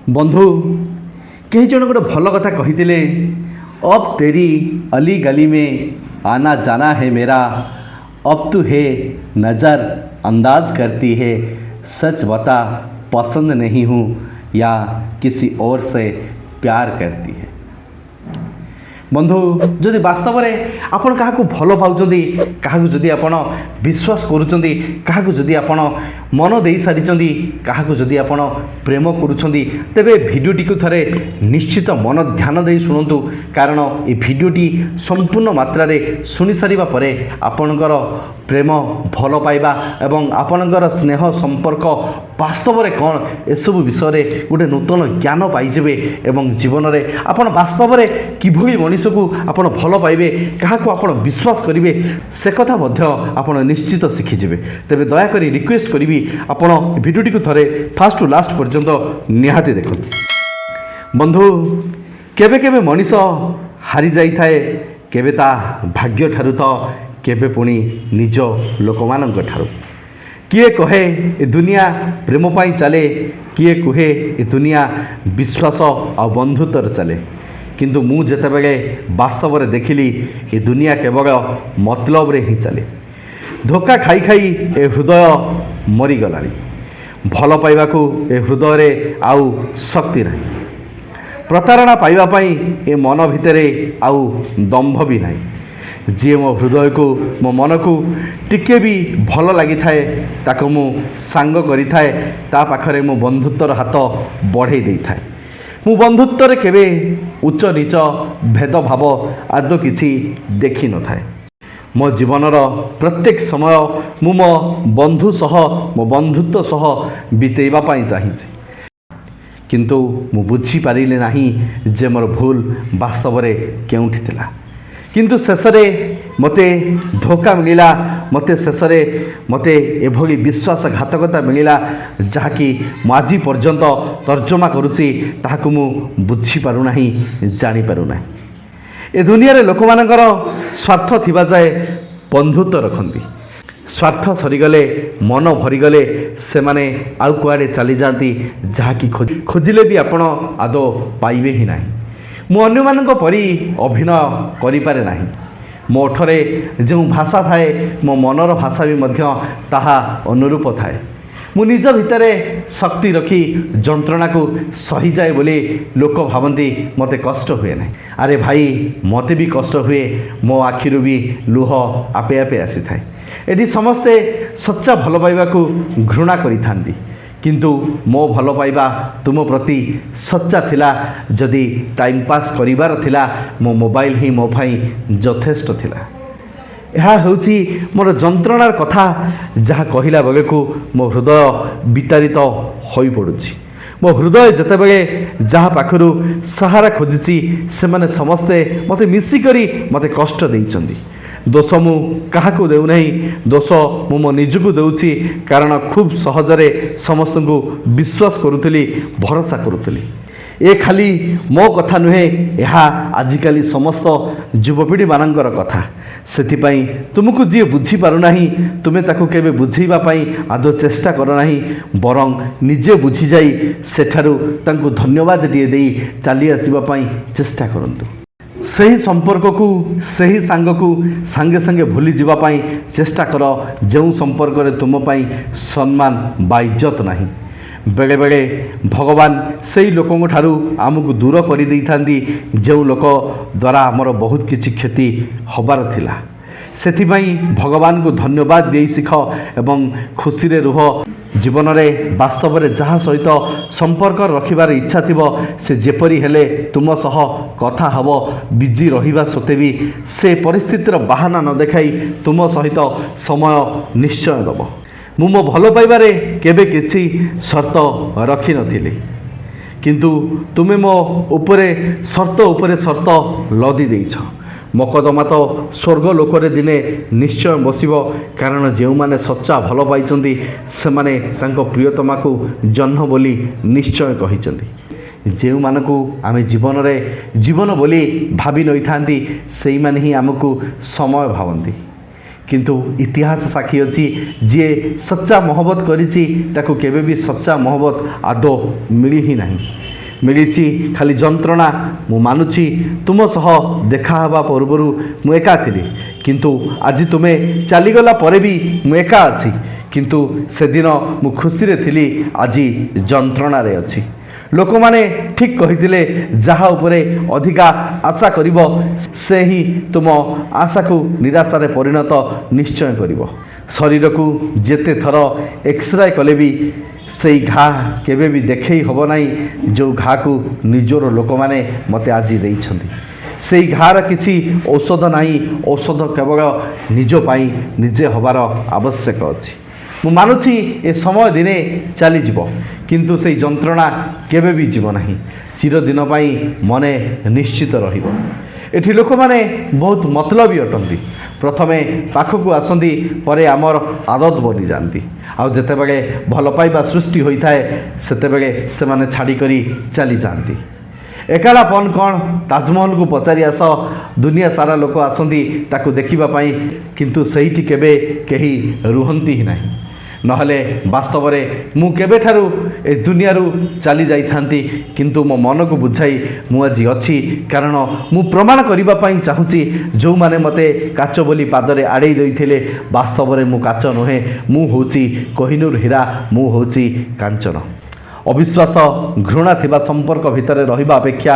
बंधु कई जन गोटे भल कथा कही अब तेरी अली गली में आना जाना है मेरा, अब तू है नज़र अंदाज करती है, सच बता पसंद नहीं हूँ या किसी और से प्यार करती है। बंधु जदि वास्तव में आपण क्या भल पाँच क्या जदि आप विश्वास करुँच क्या जदि आप मन दे सारी क्या जदि आप प्रेम करुँच तेरे भिडटी को थे निश्चित मन ध्यान दे शुणु, कारण ये भिडटी संपूर्ण मात्रा शुणी सारा पर आपणकर प्रेम भल पाइबा एवं आपणकर स्नेह संपर्क वास्तव में कौन एसबू विषय गोटे नूतन ज्ञान पाइबे एवं जीवन में आप वास्तव में किभली मनीष को आप भल पाइबे क्या आप विश्वास करेंगे से कथा आप निश्चित शिखिजे। तेरे दयाक रिक्वेस्ट करी आपण भिडियोटी को थे फास्ट टू लास्ट पर्यंत निहाती देखो। बंधु केबे केबे मनीष हारी जाई थाए, केबे ता भाग्य ठारू तो केबे पुणी निज लोक मान ठारू। किए कहे ए दुनिया प्रेम पाई चले, किए कहे ए दुनिया विश्वास आ बंधुत्वर चले, किंतु मु जेतेबेले वास्तव में देखिली ए दुनिया केवल मतलब रे ही चले। धोखा खाई खाई ए हृदय मरीगलानी, भल पाइबाकू ए हृदय रे आउ शक्ति नहीं, प्रतारणा पाइबा पाई ए मन भितरे आउ दंभ भी नहीं। जी मो हृदय को मो मन को टिके भी भल लगी थाए ताको मु सांग करी थाए, ता पाखरे मो बंधुत्वर हाथ बढ़े दे थाए। मु बंधुत्व केबे उच्च नीच भेदभाव आदौ किछि देखि न थाए। मो जीवनर प्रत्येक समय मु मो बंधु सह मो बंधुत्व सह बितेइबा पाई चाहिए, किंतु मु बुझी पारिले नाही जे मोर भूल वास्तव में केउठी थिला। किंतु शेषरे मते धोखा मिलिला, मते शेषरे मते एभली विश्वासघातकता मिलिला जहाँकि आज पर्यंत तर्जमा करुच्ची ताहाकु मु बुझी पारु नाही, जानी पारु नाही। ए दुनिया रे लोक मानकर स्वार्थ थिबा जाए बंधुत्व रखती, स्वार्थ सरीगले मन भरीगले से माने आउ कुआडे चली जाती जहाँकि खोजिले भी आपण आदौ पाइबे ही नाही। मु अन्य मानक परी अभिनय करिपारे नाही, मो ओठरे जो भाषा थाए मो मनर भाषा भी मध्य ताहा अनुरूप थाए। मु निज भितरे शक्ति रखी जंत्रणा को सही जाए बोली लोक भावती मते कष्ट हुए ना। अरे भाई मते भी कष्ट हुए, मो आखिरु भी लुह आपे आपे आसी थाए। एटी समस्ते सच्चा भल पाइबा को घृणा करि थांती, किंतु मो भल पाइबा तुम प्रति सच्चा थिला। जदि टाइम पास करिवार थिला मो मोबाइल ही मो भाई यथेष्ट थिला। यह होची मोर जंत्रणार कथा जहाँ कहला बेले को मो हृदय विताड़ित होई पड़ुची। मो हृदय जेतेबेले जहाँ पाखरु सहारा खोजिची से माने समस्ते मते मिसिकरी मते कष्ट देइचंदी। दोष मु क्या देउ नहीं, दोष मु मो निजको देउछि, कारण खूब सहजरे समस्त को विश्वास करुतली, भरोसा करुतली। ए खाली मो कथा नुहे, यह आजिकाली समस्त युवपीढ़ी मानकर कथा। सेथिपाई तुमको जी बुझी पारु नाही तुमे ताकू केबे बुझेइबा पाई आदौ चेष्टा कर नाही, बरं निजे बुझी जाई सेठारु तांकु धन्यवाद दिए देई चली आसीबा पाई चेष्टा करंतु। सही संपर्क को सही सांग को सांगे सांगे भूली जीवा पाई चेष्टा कर, जो संपर्क रे तुम पाई सम्मान बा इज्जत नाही। बेले बेले भगवान सही लोकों ठारू आमको दूर कर दे थांती, जो लोक द्वारा आमर बहुत किछि क्षति हबार थिला। सेथिपाई भगवान को धन्यवाद दे शिख एवं खुशी रे रुह। जीवन में वास्तव में जहाँ सहित संपर्क रखिबार इच्छा थिबो से जेपरी हेले तुम सह कथा हबो, बिजी रहिबा सते भी से परिस्थितिर बाहाना न देखाई तुम सहित समय निश्चय दब। मु मो भल पाइबारे केबे किछि शर्त रखी नथिली, किंतु तुमे मो उपरे शर्त लदी देइछ। मकदमा तो स्वर्ग लोकरे दिने निश्चय बसिबो, कारण जो माने सच्चा भल पाइचंती से माने तांको प्रियतमा को जन्म बोली निश्चय कहिचंती। जो मानकु आमे जीवन बोली भाबी नई थांती सेई माने ही आमको समय भावंती, किंतु इतिहास साक्षी अच्छी जी सच्चा मोहब्बत करिछि ताकू केबे भी सच्चा मोहब्बत आदौ मिली ही नहीं। ମିଳିଛି ଖାଲି ଯନ୍ତ୍ରଣା। ମୁଁ ମାନୁଛି ତୁମ ସହ ଦେଖା ହେବା ପୂର୍ବରୁ ମୁଁ ଏକା ଥିଲି, କିନ୍ତୁ ଆଜି ତୁମେ ଚାଲିଗଲା ପରେ ବି ମୁଁ ଏକା ଅଛି। କିନ୍ତୁ ସେଦିନ ମୁଁ ଖୁସିରେ ଥିଲି, ଆଜି ଯନ୍ତ୍ରଣାରେ ଅଛି। ଲୋକମାନେ ଠିକ୍ କହିଥିଲେ, ଯାହା ଉପରେ ଅଧିକା ଆଶା କରିବ ସେ ହିଁ ତୁମ ଆଶାକୁ ନିରାଶାରେ ପରିଣତ ନିଶ୍ଚୟ କରିବ। ଶରୀରକୁ ଯେତେ ଥର ଏକ୍ସରେ କଲେ ବି ସେଇ ଘା କେବେ ବି ଦେଖେଇ ହେବ ନାହିଁ, ଯେଉଁ ଘାକୁ ନିଜର ଲୋକମାନେ ମୋତେ ଆଜି ଦେଇଛନ୍ତି। ସେଇ ଘାର କିଛି ଔଷଧ ନାହିଁ, ଔଷଧ କେବଳ ନିଜ ପାଇଁ ନିଜେ ହେବାର ଆବଶ୍ୟକ ଅଛି। ମୁଁ ମାନୁଛି ଏ ସମୟ ଦିନେ ଚାଲିଯିବ, କିନ୍ତୁ ସେଇ ଯନ୍ତ୍ରଣା କେବେ ବି ଯିବ ନାହିଁ, ଚିରଦିନ ପାଇଁ ମନେ ନିଶ୍ଚିତ ରହିବ। ଏଠି ଲୋକମାନେ ବହୁତ ମତଲବୀ ଅଟନ୍ତି। ପ୍ରଥମେ ପାଖକୁ ଆସନ୍ତି, ପରେ ଆମର ଆଦତ ବନିଯାଆନ୍ତି। ଆଉ ଯେତେବେଳେ ଭଲ ପାଇବା ସୃଷ୍ଟି ହୋଇଥାଏ, ସେତେବେଳେ ସେମାନେ ଛାଡ଼ିକରି ଚାଲିଯାଆନ୍ତି। ଏକାଳାପନ କ'ଣ? ତାଜମହଲକୁ ପଚାରି ଆସ, ଦୁନିଆ ସାରା ଲୋକ ଆସନ୍ତି ତାକୁ ଦେଖିବା ପାଇଁ, କିନ୍ତୁ ସେଇଠି କେବେ କେହି ରୁହନ୍ତି ହିଁ ନାହିଁ। ନହେଲେ ବାସ୍ତବରେ ମୁଁ କେବେଠାରୁ ଏ ଦୁନିଆରୁ ଚାଲି ଯାଇଥାନ୍ତି, କିନ୍ତୁ ମୋ ମନକୁ ବୁଝାଇ ମୁଁ ଆଜି ଅଛି। କାରଣ ମୁଁ ପ୍ରମାଣ କରିବା ପାଇଁ ଚାହୁଁଛି, ଯେଉଁମାନେ ମୋତେ କାଚ ବୋଲି ପାଦରେ ଆଡ଼େଇ ଦେଇଥିଲେ, ବାସ୍ତବରେ ମୁଁ କାଚ ନୁହେଁ, ମୁଁ ହେଉଛି କୋହିନୂର ହୀରା, ମୁଁ ହେଉଛି କାଞ୍ଚନ। ଅବିଶ୍ୱାସ ଘୃଣା ଥିବା ସମ୍ପର୍କ ଭିତରେ ରହିବା ଅପେକ୍ଷା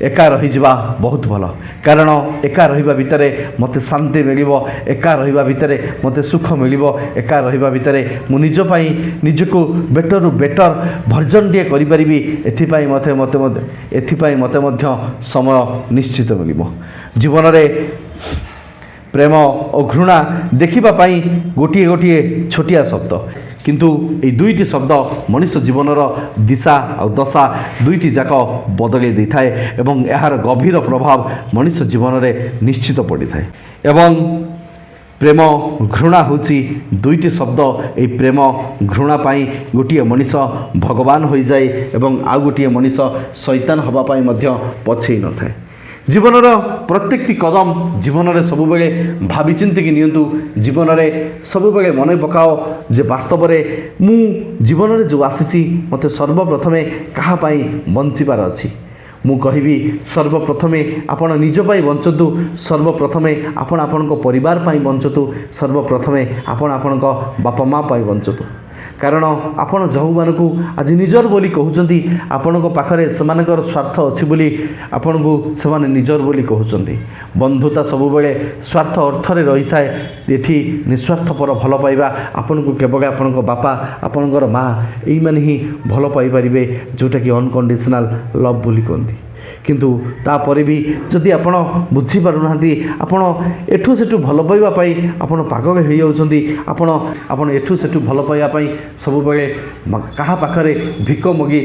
ଏକା ରହିଯିବା ବହୁତ ଭଲ। କାରଣ ଏକା ରହିବା ଭିତରେ ମୋତେ ଶାନ୍ତି ମିଳିବ, ଏକା ରହିବା ଭିତରେ ମୋତେ ସୁଖ ମିଳିବ, ଏକା ରହିବା ଭିତରେ ମୁଁ ନିଜ ପାଇଁ ନିଜକୁ ବେଟରରୁ ବେଟର ଭର୍ଜନଟିଏ କରିପାରିବି। ଏଥିପାଇଁ ମୋତେ ମଧ୍ୟ ସମୟ ନିଶ୍ଚିତ ମିଳିବ। ଜୀବନରେ ପ୍ରେମ ଓ ଘୃଣା ଦେଖିବା ପାଇଁ ଗୋଟିଏ ଗୋଟିଏ ଛୋଟିଆ ଶବ୍ଦ, କିନ୍ତୁ এই ଦୁଇଟି ଶବ୍ଦ ମଣିଷ ଜୀବନର ଦିଶା ଆଉ ଦଶା ଦୁଇଟି ଯାକ ବଦଳାଇ ଦେଇଥାଏ ଏବଂ ଏହାର ଗଭୀର ପ୍ରଭାବ ମଣିଷ ଜୀବନରେ ନିଶ୍ଚିତ ପଡ଼ିଥାଏ। ଏବଂ ପ୍ରେମ ଘୃଣା ହେଉଛି ଦୁଇଟି ଶବ୍ଦ। ଏହି ପ୍ରେମ ଘୃଣା ପାଇଁ ଗୋଟିଏ ମଣିଷ ଭଗବାନ ହୋଇଯାଏ ଏବଂ ଆଉ ଗୋଟିଏ ମଣିଷ ଶୈତାନ ହେବା ପାଇଁ ମଧ୍ୟ ପଛେଇ ନଥାଏ। ଜୀବନର ପ୍ରତ୍ୟେକଟି କଦମ ଜୀବନରେ ସବୁବେଳେ ଭାବିଚିନ୍ତିକି ନିଅନ୍ତୁ। ଜୀବନରେ ସବୁବେଳେ ମନେ ପକାଅ ଯେ ବାସ୍ତବରେ ମୁଁ ଜୀବନରେ ଯେଉଁ ଆସିଛି, ମୋତେ ସର୍ବପ୍ରଥମେ କାହା ପାଇଁ ବଞ୍ଚିବାର ଅଛି। ମୁଁ କହିବି, ସର୍ବପ୍ରଥମେ ଆପଣ ନିଜ ପାଇଁ ବଞ୍ଚନ୍ତୁ, ସର୍ବପ୍ରଥମେ ଆପଣ ଆପଣଙ୍କ ପରିବାର ପାଇଁ ବଞ୍ଚନ୍ତୁ, ସର୍ବପ୍ରଥମେ ଆପଣ ଆପଣଙ୍କ ବାପା ମା ପାଇଁ ବଞ୍ଚନ୍ତୁ। କାରଣ ଆପଣ ଯେଉଁମାନଙ୍କୁ ଆଜି ନିଜର ବୋଲି କହୁଛନ୍ତି, ଆପଣଙ୍କ ପାଖରେ ସେମାନଙ୍କର ସ୍ୱାର୍ଥ ଅଛି ବୋଲି ଆପଣଙ୍କୁ ସେମାନେ ନିଜର ବୋଲି କହୁଛନ୍ତି। ବନ୍ଧୁତା ସବୁବେଳେ ସ୍ୱାର୍ଥ ଅର୍ଥରେ ରହିଥାଏ। ଏଠି ନିଃସ୍ୱାର୍ଥପର ଭଲ ପାଇବା ଆପଣଙ୍କୁ କେବଳ ଆପଣଙ୍କ ବାପା, ଆପଣଙ୍କର ମା, ଏଇମାନେ ହିଁ ଭଲ ପାଇପାରିବେ, ଯେଉଁଟାକି ଅନକଣ୍ଡିସନାଲ ଲଭ୍ ବୋଲି କୁହନ୍ତି। କିନ୍ତୁ ତାପରେ ବି ଯଦି ଆପଣ ବୁଝିପାରୁନାହାନ୍ତି, ଆପଣ ଏଠୁ ସେଠୁ ଭଲ ପାଇବା ପାଇଁ ଆପଣ ପାଗଳ ହୋଇଯାଉଛନ୍ତି, ଆପଣ ଏଠୁ ସେଠୁ ଭଲ ପାଇବା ପାଇଁ ସବୁବେଳେ କାହା ପାଖରେ ଭିକ ମଗି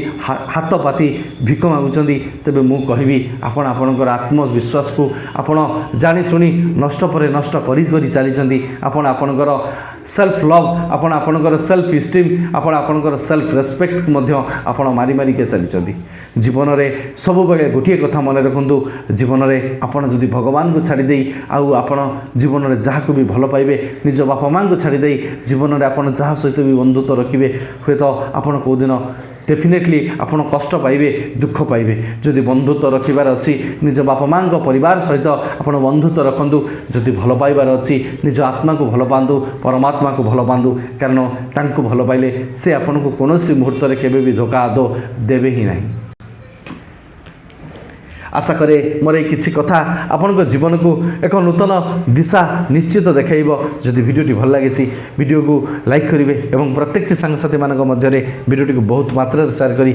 ହାତ ପାତି ଭିକ ମାଗୁଛନ୍ତି, ତେବେ ମୁଁ କହିବି ଆପଣ ଆପଣଙ୍କର ଆତ୍ମବିଶ୍ୱାସକୁ ଆପଣ ଜାଣିଶୁଣି ନଷ୍ଟ ପରେ ନଷ୍ଟ କରି କରି ଚାଲିଛନ୍ତି। ଆପଣ ଆପଣଙ୍କର ସେଲ୍ଫ ଲଭ୍, ଆପଣ ଆପଣଙ୍କର ସେଲ୍ଫ ଇଷ୍ଟିମ୍, ଆପଣ ଆପଣଙ୍କର ସେଲ୍ଫ ରେସ୍ପେକ୍ଟ ମଧ୍ୟ ଆପଣ ମାରି ମାରିକେ ଚାଲିଛନ୍ତି। ଜୀବନରେ ସବୁବେଳେ ଗୋଟିଏ କଥା ମନେ ରଖନ୍ତୁ, ଜୀବନରେ ଆପଣ ଯଦି ଭଗବାନଙ୍କୁ ଛାଡ଼ିଦେଇ ଆଉ ଆପଣ ଜୀବନରେ ଯାହାକୁ ବି ଭଲ ପାଇବେ, ନିଜ ବାପା ମାଆଙ୍କୁ ଛାଡ଼ିଦେଇ ଜୀବନରେ ଆପଣ ଯାହା ସହିତ ବି ବନ୍ଧୁତ୍ୱ ରଖିବେ, ହୁଏତ ଆପଣ କେଉଁଦିନ ଡେଫିନେଟଲି ଆପଣ କଷ୍ଟ ପାଇବେ, ଦୁଃଖ ପାଇବେ। ଯଦି ବନ୍ଧୁତ୍ୱ ରଖିବାର ଅଛି, ନିଜ ବାପା ମାଆଙ୍କ ପରିବାର ସହିତ ଆପଣ ବନ୍ଧୁତ୍ୱ ରଖନ୍ତୁ। ଯଦି ଭଲ ପାଇବାର ଅଛି, ନିଜ ଆତ୍ମାକୁ ଭଲ ପାଆନ୍ତୁ, ପରମାତ୍ମାକୁ ଭଲ ପାଆନ୍ତୁ। କାରଣ ତାଙ୍କୁ ଭଲ ପାଇଲେ ସେ ଆପଣଙ୍କୁ କୌଣସି ମୁହୂର୍ତ୍ତରେ କେବେ ବି ଧୋକା ଆଦୌ ଦେବେ ହିଁ ନାହିଁ। आशा करे मोर ये किसी कथा आपन जीवन को एक नूतन दिशा निश्चित देखाइब। जदि भिडियोटी भल लगी भिडियो को लाइक करेंगे और प्रत्येक सांगसाथी मान मध्य भिडियोटी को बहुत मात्रा शेयर करी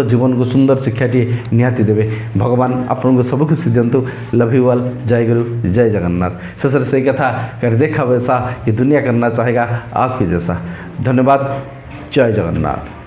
जीवन को सुंदर शिक्षाटी निहाती देवे। भगवान आपन को सब खुशी दिंतु। Love you all. जय गुरु जय जगन्नाथ। शेष से कथा कर देखा वैसा कि दुनिया करना चाहेगा आपकी जैसा। धन्यवाद। जय जगन्नाथ।